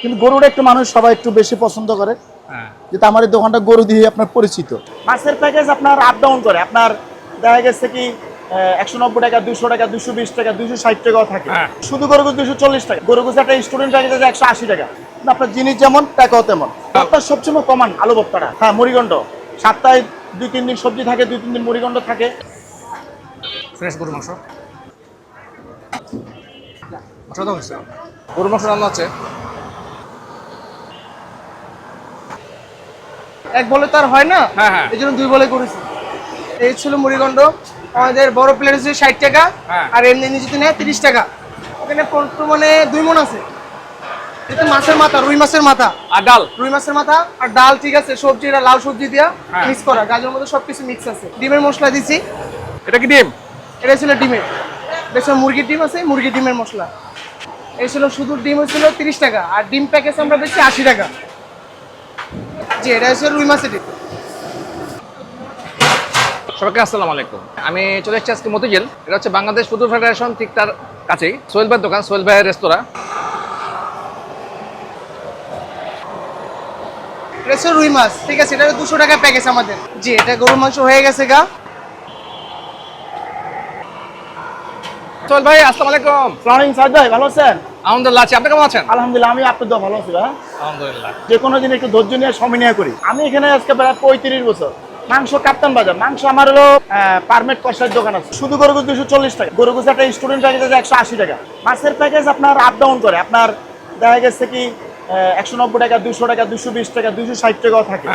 কিন্তু গরুটা একটু মানুষ সবাই একটু বেশি পছন্দ করে। যেটা আমার এই দোকানটা গরু দিয়ে আপনার পরিচিত। মাছের প্যাকেজ আপনার আপ ডাউন করে, আপনার দেখা গেছে কি 190 টাকা, 200 টাকা, 220 টাকা, 260 টাকাও থাকে। শুধু গরু 240 টাকা, গরু একটা স্টুডেন্ট প্যাকেজ আছে 180 টাকা। আপনার জিনিস যেমন টাকাও তেমন। আপনার সবসময় কমান আলু ভর্তাটা, হ্যাঁ মুড়িগন্ড, সপ্তাহে 2-3 দিন সবজি থাকে, 2-3 দিন মুড়িগন্ড থাকে। ফ্রেশ গরুর মাংস, গরুর মাংস রান্না হচ্ছে। এক বলে তো আর হয় না, হ্যাঁ হ্যাঁ, এই জন্য দুই বলে করেছি। এই ছিল মুড়িগন্ড, আমাদের বড় প্লেট হচ্ছে 60 টাকা, আর এমনি নিচে নেয় 30 টাকা। এখানে মানে 2 মণ আছে। এটা মাছের মাথা, রুই মাছের মাথা আর ডাল, রুই মাছের মাথা আর ডাল, ঠিক আছে। সবজি এটা লাল সবজি দিয়া মিক্স করা, গাজরের মধ্যে সবকিছু মিক্স আছে। ডিমের মশলা দিছি। এটা কি ডিম? এটা ছিল ডিমের, এটা ছিল মুরগির ডিম আছে, মুরগির ডিমের মশলা। এই ছিল শুধু ডিম হচ্ছিল 30 টাকা, আর ডিম প্যাকেজ আমরা বেশি 80 টাকা। জি, এটা হচ্ছে রুই মাছের ডিম। সবাইকে আসসালামু আলাইকুম। আমি চলে এসেছি আজকে মতিঝিল। এটা হচ্ছে বাংলাদেশ ফুড ফেডারেশন, ঠিক তার কাছেই সোহেল ভাইয়ের দোকান, সোহেল ভাইয়ের রেস্তোরাঁ। এটা হচ্ছে রুই মাছ, ঠিক আছে। এটা 200 টাকা প্যাকেজ আমাদের। জি, এটা গরুর মাংস হয়ে গেছে গা। সোহেল ভাই আসসালামু আলাইকুম। ফ্লাওয়ারিং সাইদ ভাই, ভালো আছেন? আলহামদুলিল্লাহ আছি, আপনি কেমন আছেন? আলহামদুলিল্লাহ, আমি আপনার দোয়া ভালো আছি ভাই। আলহামদুলিল্লাহ। যে কোনো দিন একটু ধৈর্য নিয়ে সময় নিয়ে করি। আমি এখানে আজকে প্রায় 35 বছর। মাংস কাপ্তান বাজার, মাংস আমার হলো পারমেট কষার দোকান আছে। শুধু গরু 240 টাকা, গরু একটা স্টুডেন্ট প্যাকেজ আছে 180 টাকা। মাছের প্যাকেজ আপনার আপ ডাউন করে, আপনার দেখা গেছে কি 190 টাকা, 200 টাকা, 220 টাকা, 260 টাকাও থাকে।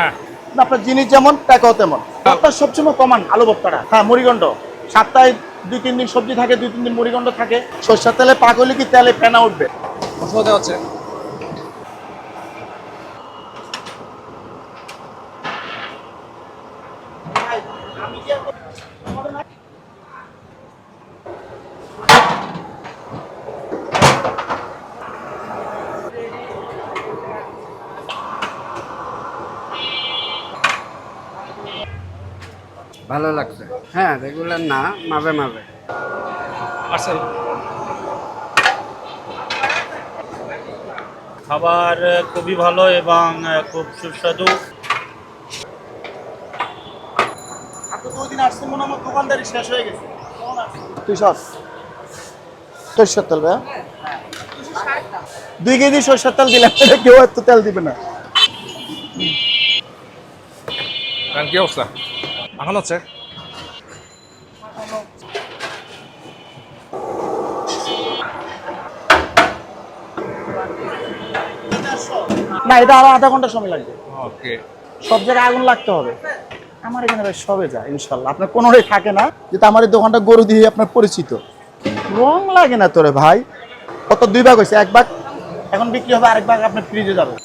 আপনার জিনিস যেমন টাকাও তেমন। আপনার সবসময় কমান আলু ভর্তাটা, হ্যাঁ মুড়িগন্ড, সপ্তাহে 2-3 দিন সবজি থাকে, 2-3 দিন মুড়িগন্ড থাকে। সরষের তেলে পাক হলে কি তেলে ফেনা উঠবে। মশলা দেওয়া হচ্ছে। ভালো লাগছে। হ্যাঁ, রেগুলার না, মাঝে মাঝে। পার্সেল। খাবার খুবই ভালো এবং খুব সুস্বাদু। আপনি 2 দিন আসছেন মনে হয়, আমার দোকানদারি শেষ হয়ে গেছে। তুই সরষের তেল ভাই, 2 কেজি সরষের তেল দিলাম, কেউ এত তেল দিবে না। কি অবস্থা? এখন হচ্ছে না, এটা আরো আধা ঘন্টা সময় লাগবে। ওকে। সব জায়গায় আগুন লাগতে হবে। আমার এখানে ভাই সবে যায় ইনশাল্লাহ, আপনার কোনোটাই থাকে না। যেটা আমার এই দোকানটা গরু দিয়ে আপনার পরিচিত। রং লাগে না তোরে ভাই। কত 2 ভাগ হয়েছে, 1 ভাগ এখন বিক্রি হবে, আরেক ভাগ আপনার ফ্রিজে যাবে।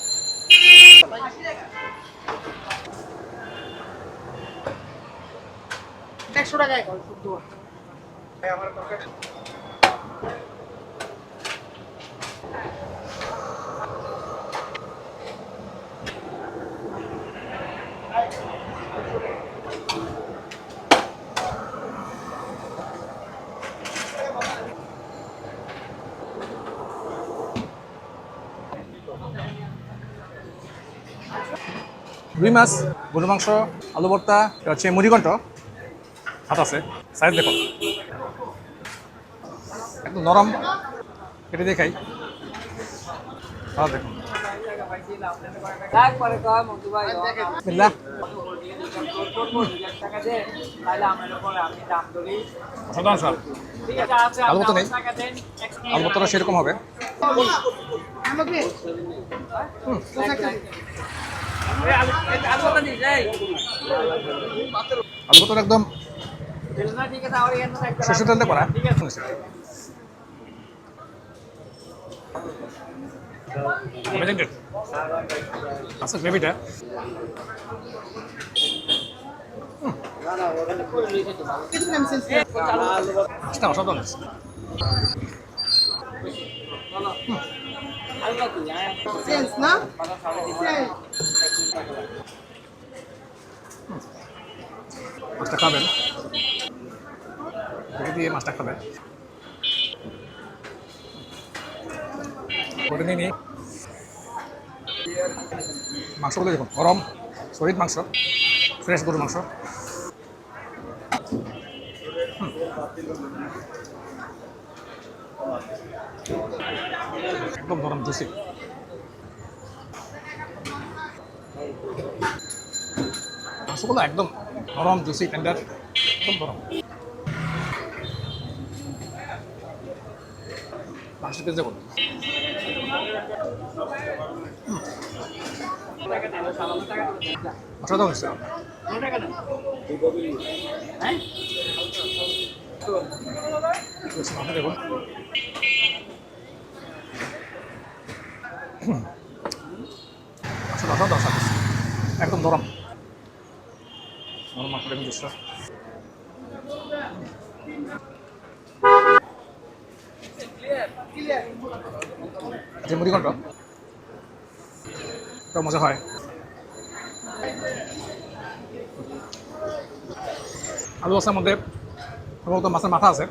রুই মাছ, গরুর মাংস, আলু ভর্তা, এটা হচ্ছে মুড়িঘণ্ট, হাত আছে। সাইজ দেখো, একদম নরম। কেটে দিয়ে খাই। দেখুন বিসমিল্লাহ। অসাধারণ স্বাদ। আলু ভর্তা নেই, আলু ভর্তাটা সেরকম হবে। আলু ভর্তাটা একদম সরষের তেল দিয়ে করা। আচ্ছা, গ্রেভিটা অসাধারণ। মাছটা খাবেন, দিয়ে মাছটা খাবেন। ওটা নিয়ে নিই। মাংসগুলো দেখুন গরম, শহীদ মাংস, ফ্রেশ গরুর মাংস। একদম নরম জুসি। মাংসগুলো একদম নরম জুসি টেন্ডার, একদম নরম। মাংসের পিস দেখুন, অসাধারণ হচ্ছে। মাংস দেখুন, আসলে অসাধারণ স্বাদ, একদম নরম নরম মাংস দেখুন জুসটা। যে মুড়িঘণ্ট এটাও মজা হয়। আলু আসার মধ্যে সম্ভবত মাছের মাথা আছে,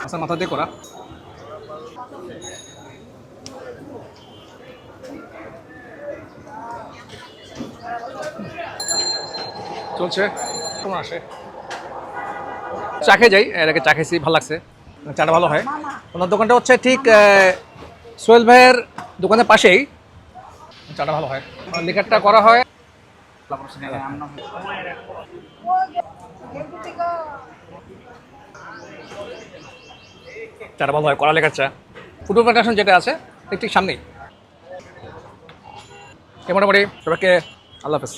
মাছের মাথা দিয়ে করা। চলছে, কেমন আসে চা খেয়ে যাই। এর আগে চা খেয়েছি, ভালো লাগছে, চাটা ভালো হয়। ওনার দোকানটা হচ্ছে ঠিক সোহেল ভাইয়ের দোকানের পাশেই, চাটা ভালো হয়, লিকারটা করা হয়। চাটা ভালো হয়, কড়া লেখার চা। ফুটবল ফেডারেশন যেটা আছে ঠিক ঠিক সামনেই। মোটামুটি সবাইকে আল্লাহ হাফেজ।